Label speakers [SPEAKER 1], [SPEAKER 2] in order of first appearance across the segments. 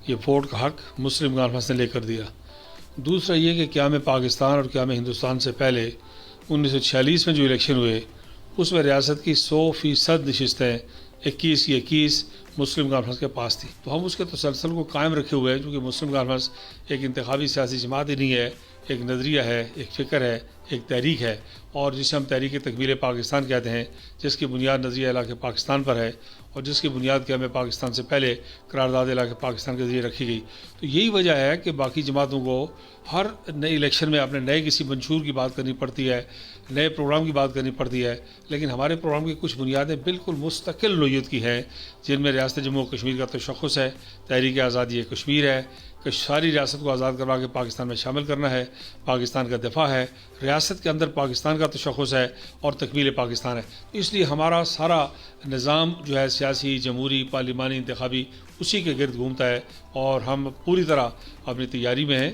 [SPEAKER 1] یہ ووٹ کا حق مسلم کانفرنس نے لے کر دیا. دوسرا یہ کہ قیام پاکستان اور قیام ہندوستان سے پہلے 1946 میں جو الیکشن ہوئے اس میں ریاست کی 100% نشستیں 21 کی 21 مسلم کانفرنس کے پاس تھی. تو ہم اس کے تسلسل کو قائم رکھے ہوئے ہیں کیونکہ مسلم کانفرنس ایک انتخابی سیاسی جماعت ہی نہیں ہے, ایک نظریہ ہے, ایک فکر ہے, ایک تحریک ہے, اور جسے ہم تحریک تکمیل پاکستان کہتے ہیں, جس کی بنیاد نظریہ علاقے پاکستان پر ہے اور جس کی بنیاد کہ ہمیں پاکستان سے پہلے قرارداد علاقے پاکستان کے ذریعے رکھی گئی. تو یہی وجہ ہے کہ باقی جماعتوں کو ہر نئے الیکشن میں اپنے نئے کسی منشور کی بات کرنی پڑتی ہے, نئے پروگرام کی بات کرنی پڑتی ہے, لیکن ہمارے پروگرام کی کچھ بنیادیں بالکل مستقل نوعیت کی ہیں جن میں ریاست جموں و کشمیر کا تشخص ہے, تحریک آزادی کشمیر ہے کہ ساری ریاست کو آزاد کروا کے پاکستان میں شامل کرنا ہے, پاکستان کا دفاع ہے, ریاست کے اندر پاکستان کا تشخص ہے اور تکمیل پاکستان ہے. اس لیے ہمارا سارا نظام جو ہے سیاسی, جمہوری, پارلیمانی, انتخابی اسی کے گرد گھومتا ہے اور ہم پوری طرح اپنی تیاری میں ہیں.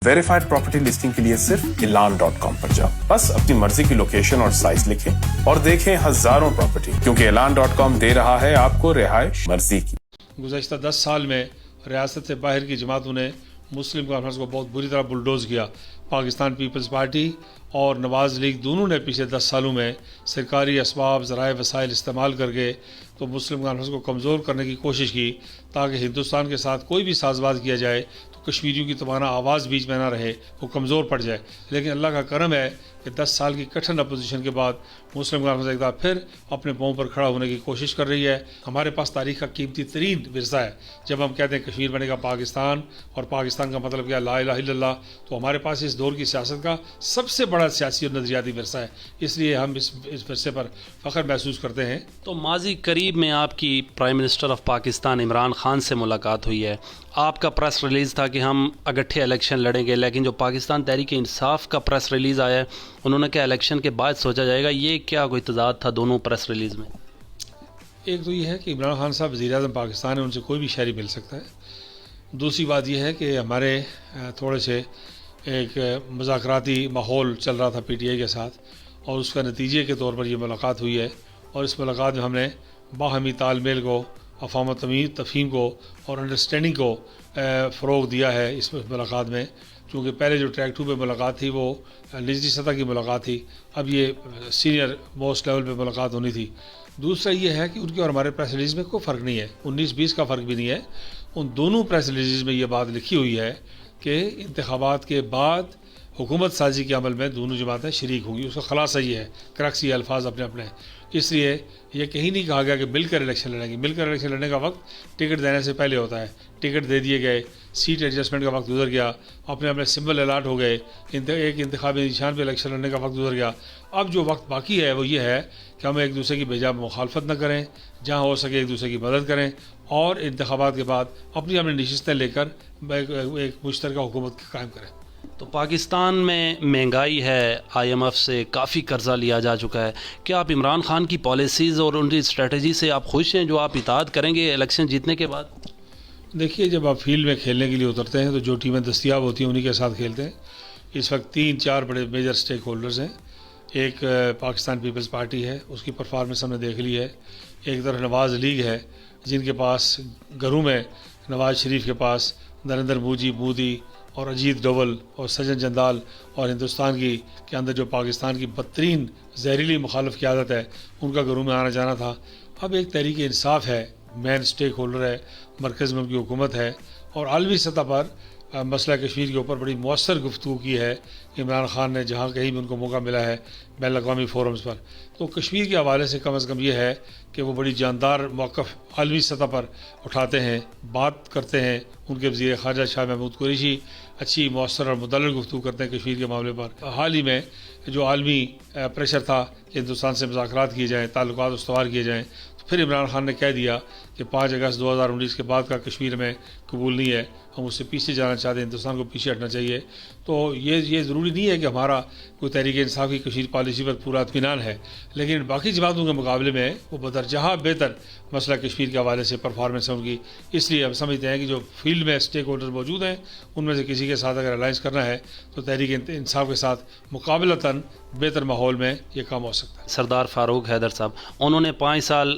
[SPEAKER 2] ویریفائڈ پراپرٹی لسٹنگ کے لیے صرف elan.com پر جاؤ. بس اپنی مرضی کی لوکیشن اور سائز لکھیں اور دیکھیں ہزاروں پراپرٹی, کیونکہ elan.com دے رہا ہے آپ کو رہائش مرضی کی.
[SPEAKER 1] گزشتہ 10 سال میں ریاست سے باہر کی جماعتوں نے مسلم کانفرنس کو بہت بری طرح بلڈوز کیا. پاکستان پیپلز پارٹی اور نواز لیگ دونوں نے پچھلے 10 سالوں میں سرکاری اسباب, ذرائع وسائل استعمال کر کے تو مسلم کانفرنس کو کمزور کرنے کی کوشش کی تاکہ ہندوستان کے ساتھ کوئی بھی ساز باز کیا جائے تو کشمیریوں کی تمہارا آواز بیچ میں نہ رہے, وہ کمزور پڑ جائے. لیکن اللہ کا کرم ہے کہ 10 سال کی کٹھن اپوزیشن کے بعد مسلم کانفرنس ایک بار پھر اپنے پاؤں پر کھڑا ہونے کی کوشش کر رہی ہے. ہمارے پاس تاریخ کا قیمتی ترین ورثہ ہے. جب ہم کہتے ہیں کشمیر بنے گا پاکستان اور پاکستان کا مطلب کیا لا الہ الا اللہ, تو ہمارے پاس اس دور کی سیاست کا سب سے بڑا سیاسی اور نظریاتی ورثہ ہے. اس لیے ہم اس ورثے پر فخر محسوس کرتے ہیں.
[SPEAKER 3] تو ماضی قریب میں آپ کی prime minister of Pakistan Imran Khan سے ملاقات ہوئی ہے. آپ کا پریس ریلیز تھا کہ ہم اکٹھے الیکشن لڑیں گے, لیکن جو پاکستان تحریک انصاف کا پریس ریلیز آیا ہے انہوں نے کہا الیکشن کے بعد سوچا جائے گا. یہ کیا کوئی تضاد تھا دونوں پریس ریلیز میں؟
[SPEAKER 1] ایک تو یہ ہے کہ عمران خان صاحب وزیر اعظم پاکستان ہے, ان سے کوئی بھی شہری مل سکتا ہے. دوسری بات یہ ہے کہ ہمارے تھوڑے سے ایک مذاکراتی ماحول چل رہا تھا پی ٹی آئی کے ساتھ, اور اس کا نتیجے کے طور پر یہ ملاقات ہوئی ہے. اور اس ملاقات میں ہم نے باہمی تال میل کو, افہام و تفہیم کو اور انڈرسٹینڈنگ کو فروغ دیا ہے اس ملاقات میں. چونکہ پہلے جو ٹریک 2 پہ ملاقات تھی وہ نجی سطح کی ملاقات تھی, اب یہ سینئر موسٹ لیول پہ ملاقات ہونی تھی. دوسرا یہ ہے کہ ان کے اور ہمارے پریس ریلیز میں کوئی فرق نہیں ہے, 19-20 کا فرق بھی نہیں ہے. ان دونوں پریس ریلیز میں یہ بات لکھی ہوئی ہے کہ انتخابات کے بعد حکومت سازی کے عمل میں دونوں جماعتیں شریک ہوں گی. اس کا خلاصہ یہ ہے, کرکس یہ الفاظ اپنے اپنے ہیں. اس لیے یہ کہیں نہیں کہا گیا کہ مل کر الیکشن لڑیں گے. مل کر الیکشن لڑنے کا وقت ٹکٹ دینے سے پہلے ہوتا ہے. ٹکٹ دے دیے گئے, سیٹ ایڈجسٹمنٹ کا وقت گزر گیا, اپنے اپنے سمبل الاٹ ہو گئے, ایک انتخابی نشان پہ الیکشن لڑنے کا وقت گزر گیا. اب جو وقت باقی ہے وہ یہ ہے کہ ہم ایک دوسرے کی بجا مخالفت نہ کریں, جہاں ہو سکے ایک دوسرے کی مدد کریں, اور انتخابات کے بعد اپنی اپنی نشستیں لے کر ایک مشترکہ حکومت قائم کریں.
[SPEAKER 3] تو پاکستان میں مہنگائی ہے, آئی ایم ایف سے کافی قرضہ لیا جا چکا ہے. کیا آپ عمران خان کی پالیسیز اور ان کی اسٹریٹجی سے آپ خوش ہیں جو آپ اطاعت کریں گے الیکشن جیتنے کے بعد؟
[SPEAKER 1] دیکھیے, جب آپ فیلڈ میں کھیلنے کے لیے اترتے ہیں تو جو ٹیمیں دستیاب ہوتی ہیں انہی کے ساتھ کھیلتے ہیں. اس وقت 3-4 بڑے میجر سٹیک ہولڈرز ہیں. ایک پاکستان پیپلز پارٹی ہے, اس کی پرفارمنس ہم نے دیکھ لی ہے. ایک طرف نواز لیگ ہے جن کے پاس گھروں میں نواز شریف کے پاس نریندر مودی اور اجیت ڈوول اور سجن جندال اور ہندوستان کے اندر جو پاکستان کی بدترین زہریلی مخالف قیادت ہے ان کا گھروں میں آنا جانا تھا. اب ایک تحریک انصاف ہے, مین سٹیک ہولڈر ہے, مرکز میں ان کی حکومت ہے, اور عالمی سطح پر مسئلہ کشمیر کے اوپر بڑی مؤثر گفتگو کی ہے عمران خان نے جہاں کہیں بھی ان کو موقع ملا ہے بین الاقوامی فورمز پر. تو کشمیر کے حوالے سے کم از کم یہ ہے کہ وہ بڑی جاندار موقف عالمی سطح پر اٹھاتے ہیں, بات کرتے ہیں. ان کے وزیر خارجہ شاہ محمود قریشی اچھی مؤثر اور مدلل گفتگو کرتے ہیں کشمیر کے معاملے پر. حال ہی میں جو عالمی پریشر تھا کہ ہندوستان سے مذاکرات کیے جائیں, تعلقات استوار کیے جائیں, تو پھر عمران خان نے کہہ دیا کہ 5 اگست 2019 کے بعد کا کشمیر میں قبول نہیں ہے, ہم اس سے پیچھے جانا چاہتے ہیں, ہندوستان کو پیچھے ہٹنا چاہیے. تو یہ ضروری نہیں ہے کہ ہمارا کوئی تحریک انصاف کی کشمیر پالیسی پر پورا اطمینان ہے, لیکن باقی جماعتوں کے مقابلے میں وہ بدرجہ بہتر مسئلہ کشمیر کے حوالے سے پرفارمنس ہے ان کی. اس لیے ہم سمجھتے ہیں کہ جو فیلڈ میں اسٹیک ہولڈر موجود ہیں ان میں سے کسی کے ساتھ اگر الائنس کرنا ہے تو تحریک انصاف کے ساتھ مقابلتاً بہتر ماحول میں یہ کام ہو سکتا ہے.
[SPEAKER 3] سردار فاروق حیدر صاحب, انہوں نے 5 سال